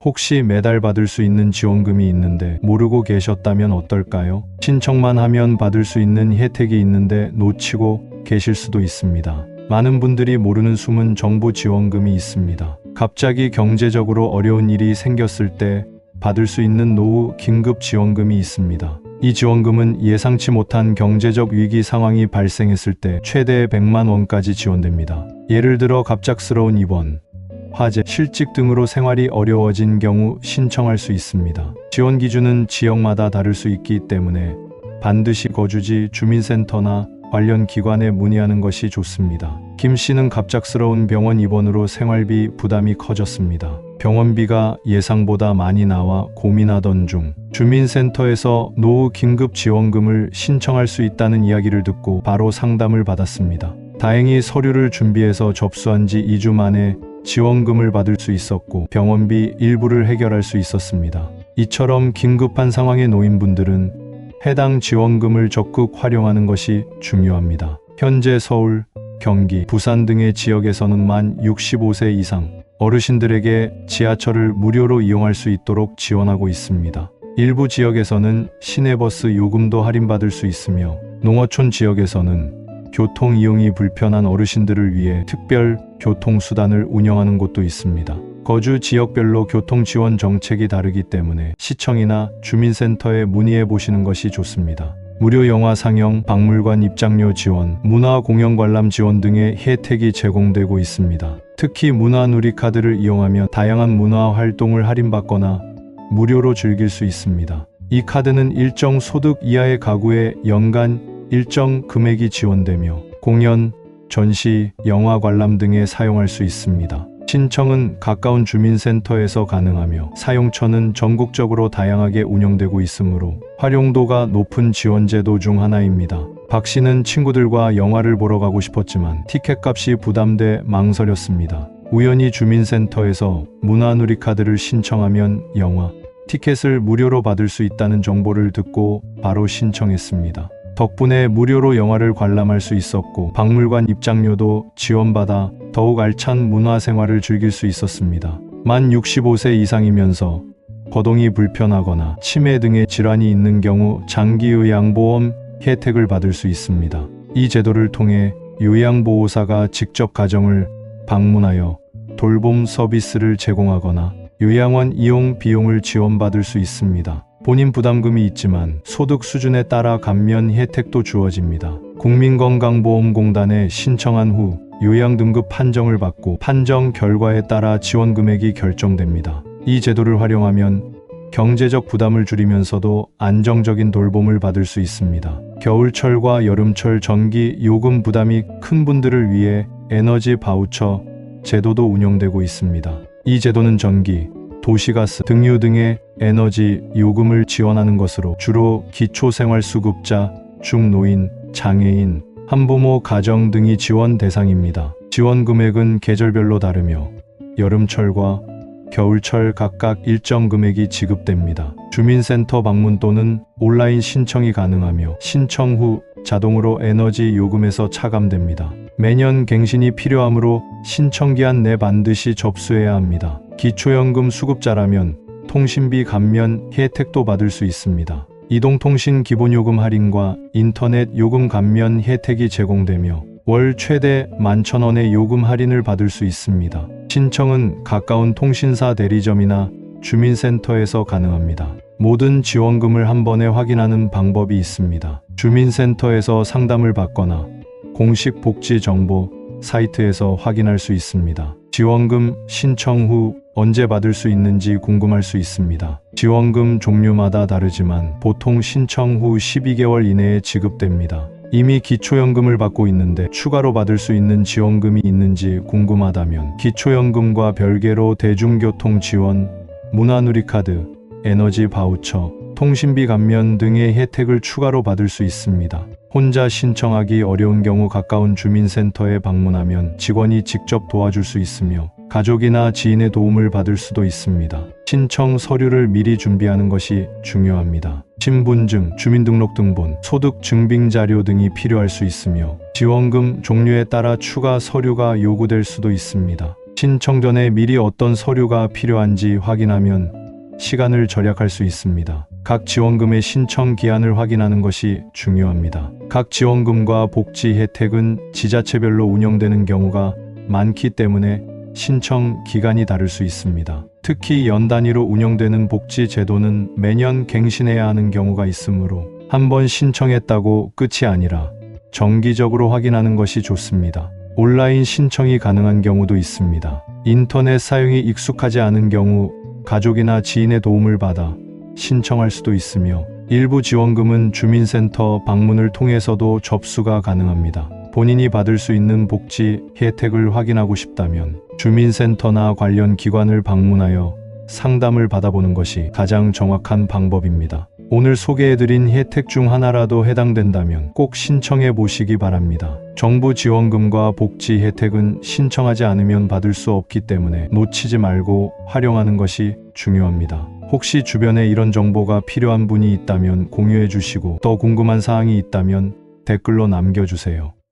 혹시 매달 받을 수 있는 지원금이 있는데 모르고 계셨다면 어떨까요? 신청만 하면 받을 수 있는 혜택이 있는데 놓치고 계실 수도 있습니다. 많은 분들이 모르는 숨은 정부 지원금이 있습니다. 갑자기 경제적으로 어려운 일이 생겼을 때 받을 수 있는 노후 긴급 지원금이 있습니다. 이 지원금은 예상치 못한 경제적 위기 상황이 발생했을 때 최대 100만 원까지 지원됩니다. 예를 들어 갑작스러운 입원, 화재, 실직 등으로 생활이 어려워진 경우 신청할 수 있습니다. 지원 기준은 지역마다 다를 수 있기 때문에 반드시 거주지 주민센터나 관련 기관에 문의하는 것이 좋습니다. 김 씨는 갑작스러운 병원 입원으로 생활비 부담이 커졌습니다. 병원비가 예상보다 많이 나와 고민하던 중 주민센터에서 노후 긴급 지원금을 신청할 수 있다는 이야기를 듣고 바로 상담을 받았습니다. 다행히 서류를 준비해서 접수한 지 2주 만에 지원금을 받을 수 있었고 병원비 일부를 해결할 수 있었습니다. 이처럼 긴급한 상황에 놓인 분들은 해당 지원금을 적극 활용하는 것이 중요합니다. 현재 서울, 경기, 부산 등의 지역에서는 만 65세 이상 어르신들에게 지하철을 무료로 이용할 수 있도록 지원하고 있습니다. 일부 지역에서는 시내버스 요금도 할인받을 수 있으며 농어촌 지역에서는 교통 이용이 불편한 어르신들을 위해 특별 교통수단을 운영하는 곳도 있습니다. 거주 지역별로 교통 지원 정책이 다르기 때문에 시청이나 주민센터에 문의해 보시는 것이 좋습니다. 무료 영화 상영, 박물관 입장료 지원, 문화공연 관람 지원 등의 혜택이 제공되고 있습니다. 특히 문화누리카드를 이용하면 다양한 문화 활동을 할인받거나 무료로 즐길 수 있습니다. 이 카드는 일정 소득 이하의 가구에 연간 일정 금액이 지원되며 공연, 전시, 영화 관람 등에 사용할 수 있습니다. 신청은 가까운 주민센터에서 가능하며 사용처는 전국적으로 다양하게 운영되고 있으므로 활용도가 높은 지원제도 중 하나입니다. 박 씨는 친구들과 영화를 보러 가고 싶었지만 티켓값이 부담돼 망설였습니다. 우연히 주민센터에서 문화누리카드를 신청하면 영화, 티켓을 무료로 받을 수 있다는 정보를 듣고 바로 신청했습니다. 덕분에 무료로 영화를 관람할 수 있었고 박물관 입장료도 지원받아 더욱 알찬 문화생활을 즐길 수 있었습니다. 만 65세 이상이면서 거동이 불편하거나 치매 등의 질환이 있는 경우 장기요양보험 혜택을 받을 수 있습니다. 이 제도를 통해 요양보호사가 직접 가정을 방문하여 돌봄 서비스를 제공하거나 요양원 이용 비용을 지원받을 수 있습니다. 본인 부담금이 있지만 소득 수준에 따라 감면 혜택도 주어집니다. 국민건강보험공단에 신청한 후 요양 등급 판정을 받고 판정 결과에 따라 지원 금액이 결정됩니다. 이 제도를 활용하면 경제적 부담을 줄이면서도 안정적인 돌봄을 받을 수 있습니다. 겨울철과 여름철 전기 요금 부담이 큰 분들을 위해 에너지 바우처 제도도 운영되고 있습니다. 이 제도는 전기, 도시가스, 등유 등의 에너지 요금을 지원하는 것으로 주로 기초생활수급자, 중노인, 장애인, 한부모 가정 등이 지원 대상입니다. 지원 금액은 계절별로 다르며 여름철과 겨울철 각각 일정 금액이 지급됩니다. 주민센터 방문 또는 온라인 신청이 가능하며 신청 후 자동으로 에너지 요금에서 차감됩니다. 매년 갱신이 필요하므로 신청기한 내 반드시 접수해야 합니다. 기초연금 수급자라면 통신비 감면 혜택도 받을 수 있습니다. 이동통신 기본요금 할인과 인터넷 요금 감면 혜택이 제공되며 월 최대 11,000원의 요금 할인을 받을 수 있습니다. 신청은 가까운 통신사 대리점이나 주민센터에서 가능합니다. 모든 지원금을 한 번에 확인하는 방법이 있습니다. 주민센터에서 상담을 받거나 공식 복지 정보 사이트에서 확인할 수 있습니다. 지원금 신청 후 언제 받을 수 있는지 궁금할 수 있습니다. 지원금 종류마다 다르지만 보통 신청 후 12개월 이내에 지급됩니다. 이미 기초연금을 받고 있는데 추가로 받을 수 있는 지원금이 있는지 궁금하다면 기초연금과 별개로 대중교통 지원, 문화누리카드, 에너지 바우처, 통신비 감면 등의 혜택을 추가로 받을 수 있습니다. 혼자 신청하기 어려운 경우 가까운 주민센터에 방문하면 직원이 직접 도와줄 수 있으며 가족이나 지인의 도움을 받을 수도 있습니다. 신청 서류를 미리 준비하는 것이 중요합니다. 신분증, 주민등록등본, 소득증빙자료 등이 필요할 수 있으며 지원금 종류에 따라 추가 서류가 요구될 수도 있습니다. 신청 전에 미리 어떤 서류가 필요한지 확인하면 시간을 절약할 수 있습니다. 각 지원금의 신청 기한을 확인하는 것이 중요합니다. 각 지원금과 복지 혜택은 지자체별로 운영되는 경우가 많기 때문에 신청 기간이 다를 수 있습니다. 특히 연 단위로 운영되는 복지 제도는 매년 갱신해야 하는 경우가 있으므로 한번 신청했다고 끝이 아니라 정기적으로 확인하는 것이 좋습니다. 온라인 신청이 가능한 경우도 있습니다. 인터넷 사용이 익숙하지 않은 경우 가족이나 지인의 도움을 받아 신청할 수도 있으며 일부 지원금은 주민센터 방문을 통해서도 접수가 가능합니다. 본인이 받을 수 있는 복지 혜택을 확인하고 싶다면 주민센터나 관련 기관을 방문하여 상담을 받아보는 것이 가장 정확한 방법입니다. 오늘 소개해드린 혜택 중 하나라도 해당된다면 꼭 신청해 보시기 바랍니다. 정부 지원금과 복지 혜택은 신청하지 않으면 받을 수 없기 때문에 놓치지 말고 활용하는 것이 중요합니다. 혹시 주변에 이런 정보가 필요한 분이 있다면 공유해 주시고 더 궁금한 사항이 있다면 댓글로 남겨주세요.